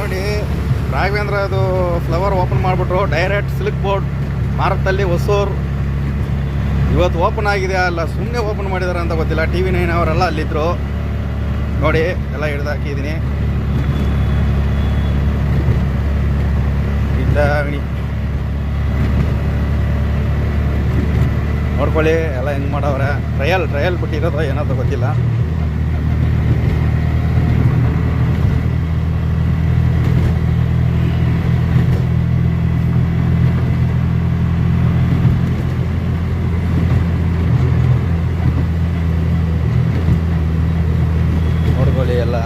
ನೋಡಿ ರಾಘವೇಂದ್ರ ಅದು flower open ಮಾಡಿಬಿಟ್ರು. ಡೈರೆಕ್ಟ್ ಸಿಲ್ಕ್ ಬೋರ್ಡ್ ಮಾರತ್ತಲ್ಲಿ ಹೊಸೂರು ಇವತ್ತು ಓಪನ್ ಆಗಿದೆ. ಅಲ್ಲ ಸುಮ್ಮನೆ ಓಪನ್ ಮಾಡಿದಾರೆ ಅಂತ ಗೊತ್ತಿಲ್ಲ. TV9 ಅವರೆಲ್ಲ ಅಲ್ಲಿದ್ದರು ನೋಡಿ. ಎಲ್ಲ ಹಿಡ್ದು ಹಾಕಿದ್ದೀನಿ. ಅಂಗಡಿ ನೋಡ್ಕೊಳ್ಳಿ ಎಲ್ಲ ಹೆಂಗೆ ಮಾಡವ್ರೆ. ಟ್ರಯಲ್ ಬಿಟ್ಟಿರೋದು ಏನಂತ ಗೊತ್ತಿಲ್ಲ. ನೋಡ್ಕೊಳ್ಳಿ ಎಲ್ಲ